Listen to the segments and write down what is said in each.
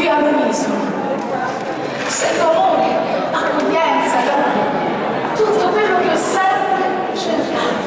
all'unisono. Sento amore, accoglienza, tutto quello che ho sempre cercato.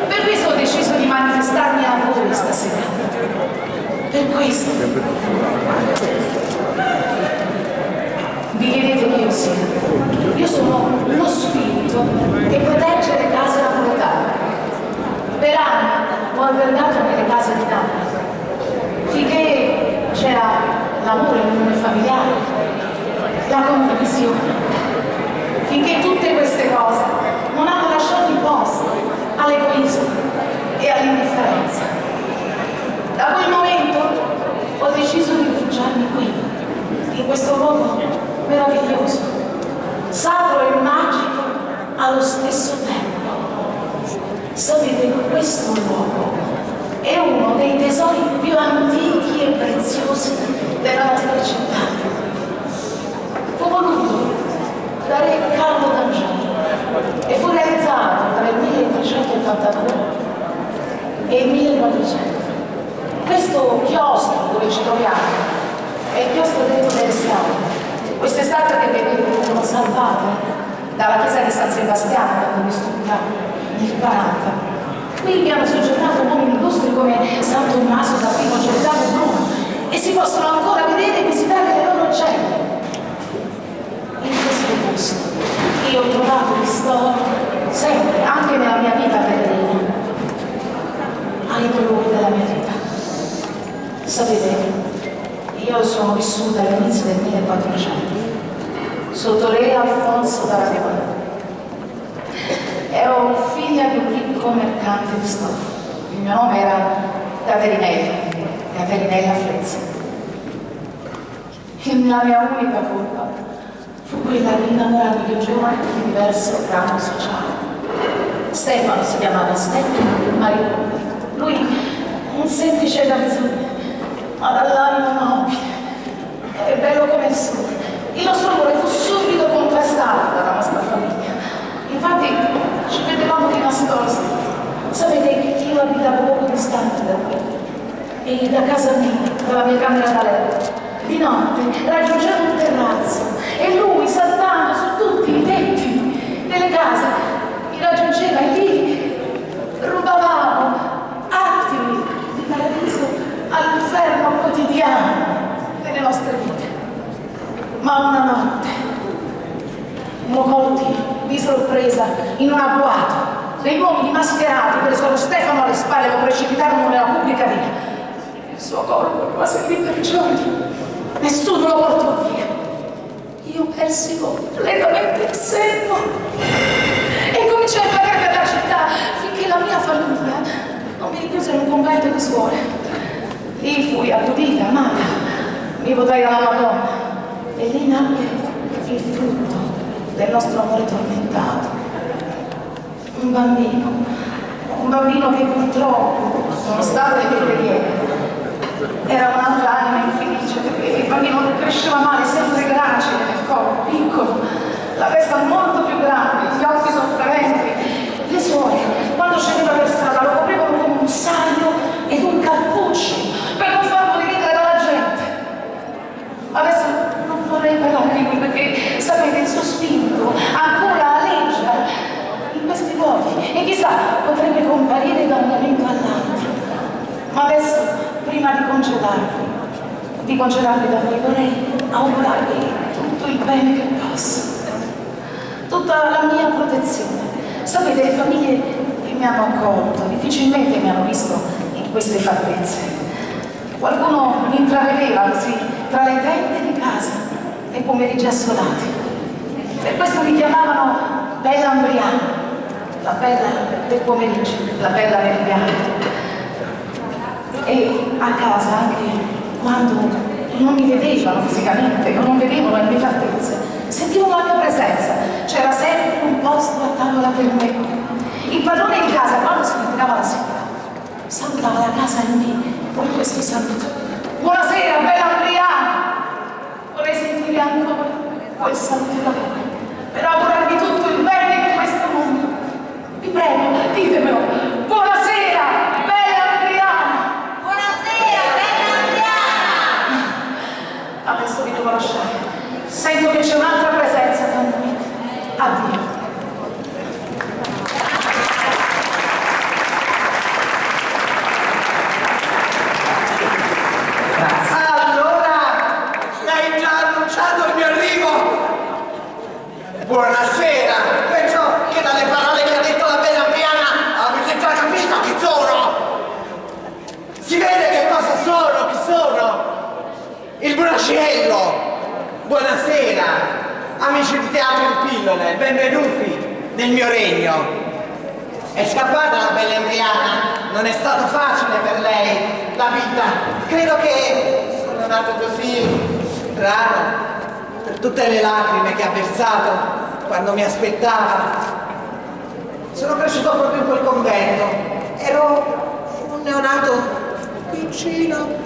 Per questo ho deciso di manifestarmi a voi stasera. Per questo. Vi chiedete chi io sia? Io sono lo spirito che protegge le case napoletane. Per anni ho albergato nelle case di Napoli, finché c'era l'amore nell'unione familiare, la condivisione, finché tutte queste cose non hanno lasciato il posto all'egoismo e all'indifferenza. Da quel momento ho deciso di rifugiarmi qui, in questo luogo meraviglioso, sacro e magico allo stesso tempo. Sapete, questo luogo è uno dei tesori più antichi e preziosi della nostra città. Fu voluto da re Carlo d'Angiolini e fu realizzato tra il 1382 e il 1400. Questo chiostro dove ci troviamo è il chiostro detto delle statue. Queste statue che vedete furono salvate dalla chiesa di San Sebastiano quando distrutta nel 40. Qui vi hanno soggiornato uomini illustri come San Tommaso d'Aquino, Giordano Bruno, e si possono ancora vedere e visitare le loro celle. In questo posto io ho trovato e sto sempre, anche nella mia vita pellegrina, ai dolori della mia vita. Sapete, io sono vissuta all'inizio del 1400 sotto re Alfonso d'Aragona. Ero figlia di un ricco mercante di stoffe. Il mio nome era Caterinella Frezzi. La mia unica colpa fu quella di innamorarmi di un giovane di diverso ramo sociale. Stefano si chiamava, Stefano Marino. Lui, un semplice garzone, ma dall'animo nobile e bello come il sole. Il nostro amore fu subito contrastato dalla nostra famiglia. Infatti ci vedevamo di nascosto. Sapete che io abitavo poco distante da qui, e da casa mia, dalla mia camera da letto, di notte raggiungevo un terrazzo e lui, saltando su tutti i tetti delle case, mi raggiungeva e lì rubavamo attimi di paradiso all'inferno quotidiano delle nostre vite. Ma una notte fumo colti di sorpresa in un agguato. Degli uomini mascherati presero Stefano alle spalle e lo precipitarono nella pubblica via. Il suo corpo rimase lì per giorni. Nessuno lo portò via. Io persi completamente il senno e cominciai a vagare per la città finché la mia famiglia non mi richiuse in un convento di suore. Lì fui accudita, amata, mi votai dalla Madonna e lì nacque il frutto del nostro amore tormentato. Un bambino che purtroppo, nonostante le mie preghiere, era un'altra anima infelice, perché il bambino cresceva male, sempre gracile nel corpo, piccolo, la testa molto più grande, gli occhi sofferenti. Le suore, quando scendeva per strada, lo coprivano con un saio ed un cappuccio per non farlo dividere dalla gente. Adesso non vorrei parlare di lui perché, sapete, il suo spirito ancora aleggia in questi luoghi e chissà, potrebbe comparire da un momento all'altro. Ma adesso, prima di congedarvi da voi, vorrei augurarvi tutto il bene che posso, tutta la mia protezione. Sapete, le famiglie che mi hanno accolto difficilmente mi hanno visto in queste fattezze. Qualcuno mi intravedeva così tra le tende di casa nei pomeriggi assolati. Per questo mi chiamavano Bella Ambriana, la bella del pomeriggio, la bella meridiana. E a casa, anche quando non mi vedevano fisicamente, non vedevano le mie fattezze, sentivano la mia presenza, c'era sempre un posto a tavola per me. Il padrone di casa, quando si ritirava la sera, salutava la casa e me con questo saluto: buonasera, Bella Adriana! Vorrei sentire ancora quel saluto da voi, per augurarvi tutto il bene di questo mondo. Vi prego, ditemelo: buonasera, Bella Adriana! Buonasera, Bella Adriana! Maciello! Buonasera, amici di Teatro in Pillole, benvenuti nel mio regno. È scappata la bella Embriana? Non è stato facile per lei la vita. Credo che sono nato così strano per tutte le lacrime che ha versato quando mi aspettava. Sono cresciuto proprio in quel convento. Ero un neonato piccino,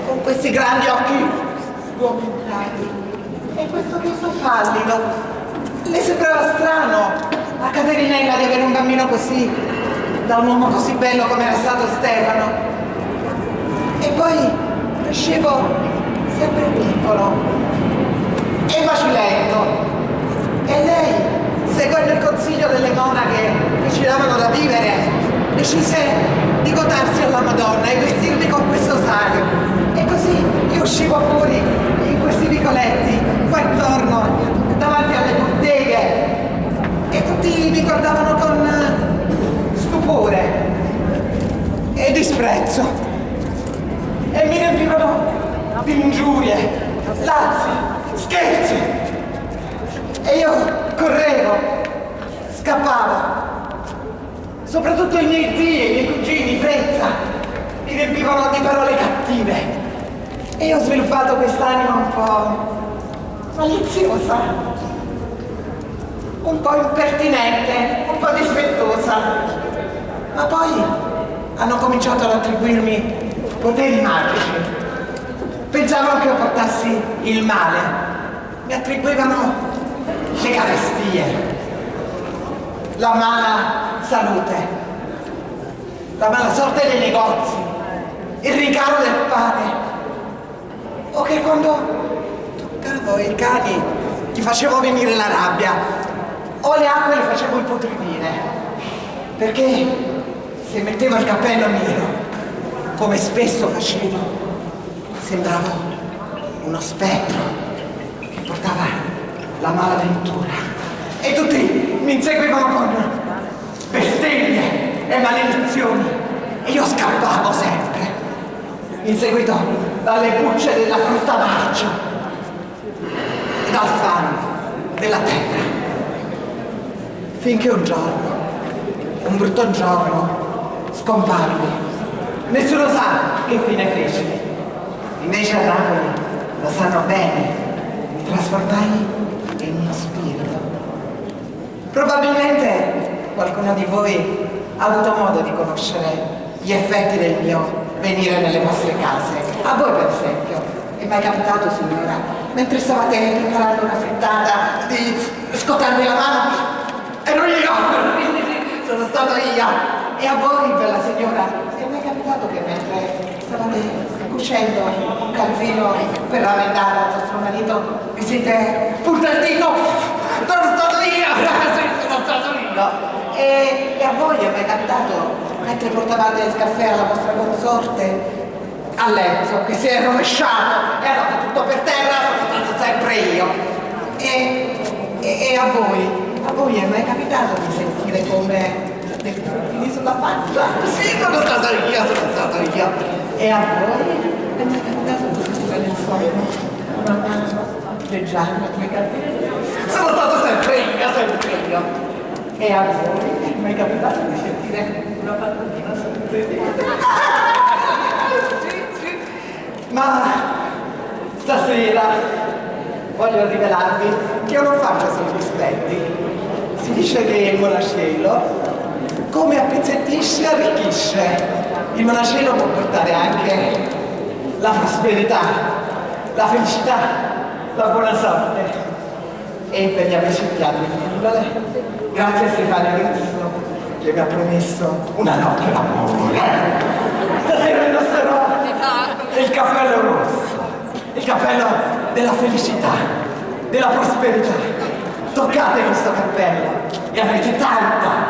con questi grandi occhi sgomentati e questo viso pallido. Le sembrava strano a Caterinella di avere un bambino così, da un uomo così bello come era stato Stefano. E poi crescevo sempre piccolo e vacilento. E lei, seguendo il consiglio delle monache che ci davano da vivere, decise di godarsi alla Madonna e vestirmi con questo saio. E così io uscivo fuori in questi vicoletti, qua intorno, davanti alle botteghe, e tutti mi guardavano con stupore e disprezzo e mi riempivano di ingiurie, lazzi, scherzi, e io correvo, scappavo. Soprattutto i miei zii e i miei cugini, Frezza, mi riempivano di parole cattive. E io ho sviluppato quest'anima un po' maliziosa, un po' impertinente, un po' dispettosa. Ma poi hanno cominciato ad attribuirmi poteri magici. Pensavano che io portassi il male. Mi attribuivano le carestie, la mala salute, la mala sorte dei negozi, il rincaro del pane, o che quando toccavo i cani gli facevo venire la rabbia, o le acque le facevo imputridire, perché se mettevo il cappello nero, come spesso facevo, sembravo uno spettro che portava la malaventura. E tutti mi inseguivano con bestemmie e maledizioni e io scappavo sempre, inseguito dalle bucce della frutta marcia e dal fango della terra, finché un brutto giorno, scomparvi. Nessuno sa che fine feci. Invece a Napoli lo sanno bene, mi trasformai in uno spirito. Probabilmente qualcuno di voi ha avuto modo di conoscere gli effetti del mio venire nelle vostre case. A voi per esempio, è mai capitato, signora, mentre stavate preparando una frittata, di scottarvi la mano? Ero io! Sono stato io! E a voi, bella signora, è mai capitato che mentre stavate cucendo un calzino per rammentare al vostro marito vi siete punta il dito? Sono stato io! Sì, sono stato io! E a voi è mai capitato, mentre portavate il caffè alla vostra consorte, a letto, che si è rovesciato e ha dato tutto per terra, sono stato sempre io? E a voi è mai capitato di sentire come dei fruttini sulla faccia? Sì, sono stato io! E a voi è mai capitato di sentire nel sonno una mano leggiare i capelli? Sono stato sempre io! E a voi è mai capitato di sentire una patatina sul sedere? Sì. Ma stasera voglio rivelarvi che io non faccio solo dispetti. Si dice che il monacello, come appezzettisce, arricchisce. Il monacello può portare anche la prosperità, la felicità, la buona sorte. E per gli amici di Teatro in Pillole, grazie a Stefano Russo che mi ha promesso una notte d'amore. Stasera indosserò il cappello rosso, il cappello della felicità, della prosperità. Toccate questo cappello e avrete tanta,